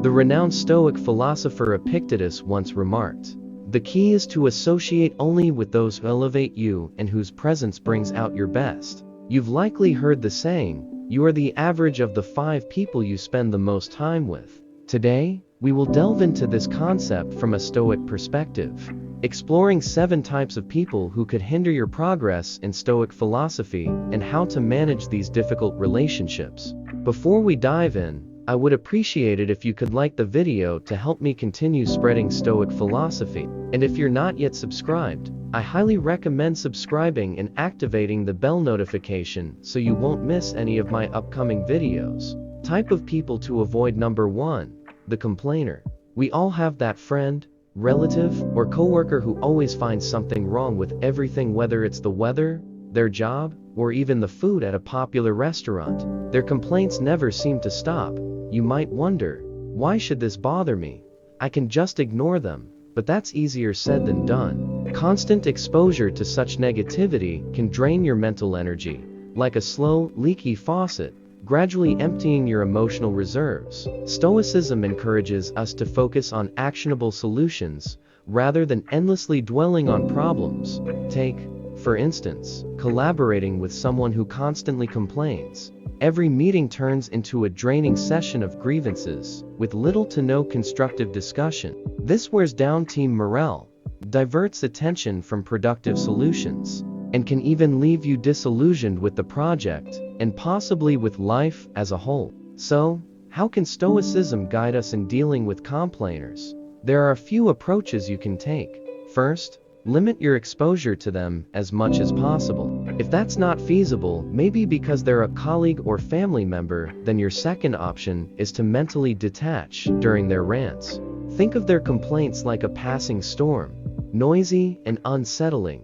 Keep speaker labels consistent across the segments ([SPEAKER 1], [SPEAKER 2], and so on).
[SPEAKER 1] The renowned Stoic philosopher Epictetus once remarked, "The key is to associate only with those who elevate you and whose presence brings out your best." You've likely heard the saying, "You are the average of the 5 people you spend the most time with." Today, we will delve into this concept from a Stoic perspective, exploring 7 types of people who could hinder your progress in Stoic philosophy and how to manage these difficult relationships. Before we dive in, I would appreciate it if you could like the video to help me continue spreading Stoic philosophy. And if you're not yet subscribed, I highly recommend subscribing and activating the bell notification so you won't miss any of my upcoming videos. Type of people to avoid. Number 1. The complainer. We all have that friend, relative, or coworker who always finds something wrong with everything, whether it's the weather, their job, or even the food at a popular restaurant. Their complaints never seem to stop. You might wonder, why should this bother me? I can just ignore them, but that's easier said than done. Constant exposure to such negativity can drain your mental energy, like a slow, leaky faucet, gradually emptying your emotional reserves. Stoicism encourages us to focus on actionable solutions, rather than endlessly dwelling on problems. Take, for instance, collaborating with someone who constantly complains. Every meeting turns into a draining session of grievances, with little to no constructive discussion. This wears down team morale, diverts attention from productive solutions, and can even leave you disillusioned with the project, and possibly with life as a whole. So, how can Stoicism guide us in dealing with complainers? There are a few approaches you can take. First, limit your exposure to them as much as possible. If that's not feasible, maybe because they're a colleague or family member, then your second option is to mentally detach during their rants. Think of their complaints like a passing storm, noisy and unsettling,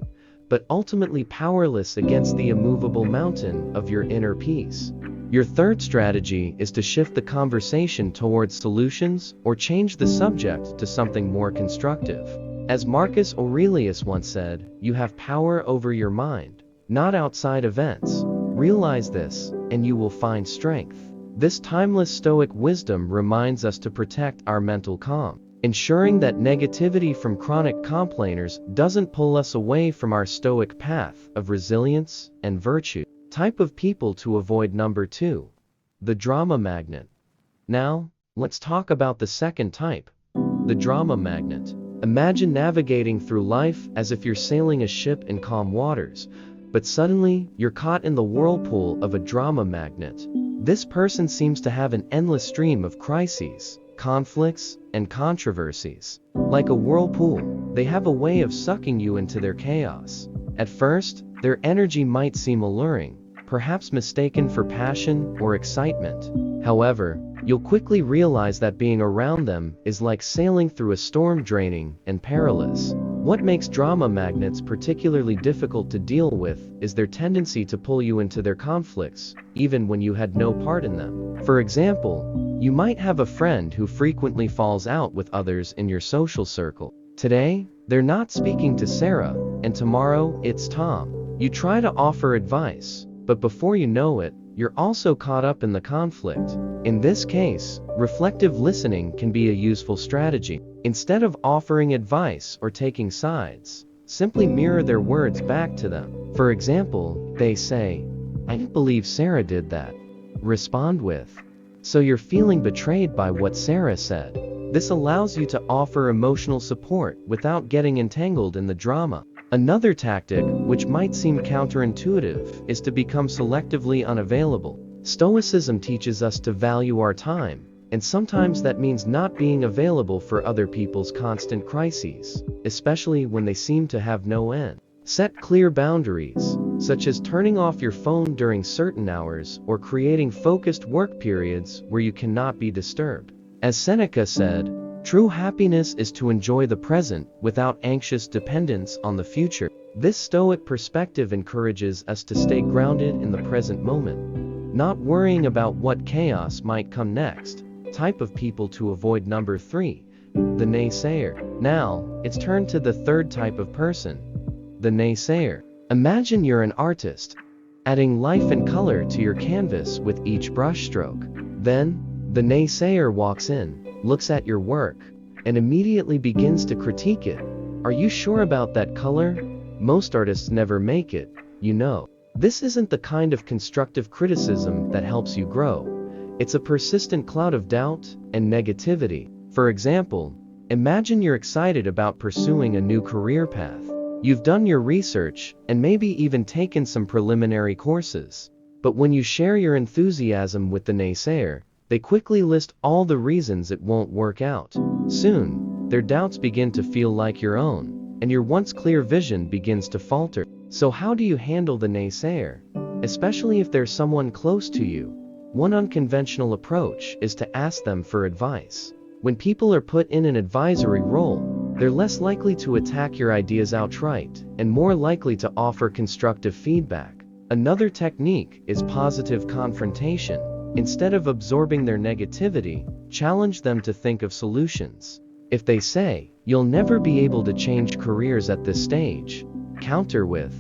[SPEAKER 1] but ultimately powerless against the immovable mountain of your inner peace. Your third strategy is to shift the conversation towards solutions or change the subject to something more constructive. As Marcus Aurelius once said, "You have power over your mind, not outside events. Realize this, and you will find strength." This timeless Stoic wisdom reminds us to protect our mental calm, ensuring that negativity from chronic complainers doesn't pull us away from our Stoic path of resilience and virtue. Type of people to avoid. Number 2. The drama magnet. Now, let's talk about the second type, the drama magnet. Imagine navigating through life as if you're sailing a ship in calm waters, but suddenly, you're caught in the whirlpool of a drama magnet. This person seems to have an endless stream of crises, conflicts, and controversies. Like a whirlpool, they have a way of sucking you into their chaos. At first, their energy might seem alluring, perhaps mistaken for passion or excitement. However, you'll quickly realize that being around them is like sailing through a storm, draining and perilous. What makes drama magnets particularly difficult to deal with is their tendency to pull you into their conflicts, even when you had no part in them. For example, you might have a friend who frequently falls out with others in your social circle. Today, they're not speaking to Sarah, and tomorrow, it's Tom. You try to offer advice, but before you know it, you're also caught up in the conflict. In this case, reflective listening can be a useful strategy. Instead of offering advice or taking sides, simply mirror their words back to them. For example, they say, "I can't believe Sarah did that." Respond with, "So you're feeling betrayed by what Sarah said." This allows you to offer emotional support without getting entangled in the drama. Another tactic, which might seem counterintuitive, is to become selectively unavailable. Stoicism teaches us to value our time, and sometimes that means not being available for other people's constant crises, especially when they seem to have no end. Set clear boundaries, such as turning off your phone during certain hours or creating focused work periods where you cannot be disturbed. As Seneca said, "True happiness is to enjoy the present without anxious dependence on the future." This Stoic perspective encourages us to stay grounded in the present moment, not worrying about what chaos might come next. Type of people to avoid. Number 3. The Naysayer. Now, it's turned to the third type of person, the Naysayer. Imagine you're an artist, adding life and color to your canvas with each brushstroke. Then, The naysayer walks in, looks at your work, and immediately begins to critique it. Are you sure about that color? Most artists never make it, you know. This isn't the kind of constructive criticism that helps you grow. It's a persistent cloud of doubt and negativity. For example, imagine you're excited about pursuing a new career path. You've done your research and maybe even taken some preliminary courses. But when you share your enthusiasm with the naysayer, they quickly list all the reasons it won't work out. Soon, their doubts begin to feel like your own, and your once clear vision begins to falter. So how do you handle the naysayer? Especially if there's someone close to you. One unconventional approach is to ask them for advice. When people are put in an advisory role, they're less likely to attack your ideas outright and more likely to offer constructive feedback. Another technique is positive confrontation. Instead of absorbing their negativity, challenge them to think of solutions. If they say, "You'll never be able to change careers at this stage," counter with,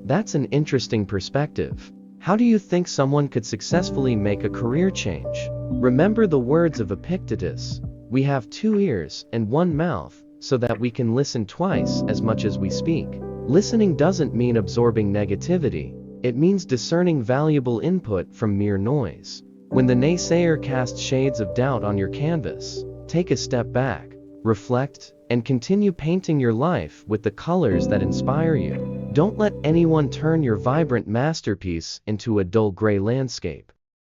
[SPEAKER 1] "That's an interesting perspective. How do you think someone could successfully make a career change?" Remember the words of Epictetus, "We have 2 ears and 1 mouth, so that we can listen twice as much as we speak." Listening doesn't mean absorbing negativity. It means discerning valuable input from mere noise. When the naysayer casts shades of doubt on your canvas, take a step back, reflect, and continue painting your life with the colors that inspire you. Don't let anyone turn your vibrant masterpiece into a dull gray landscape.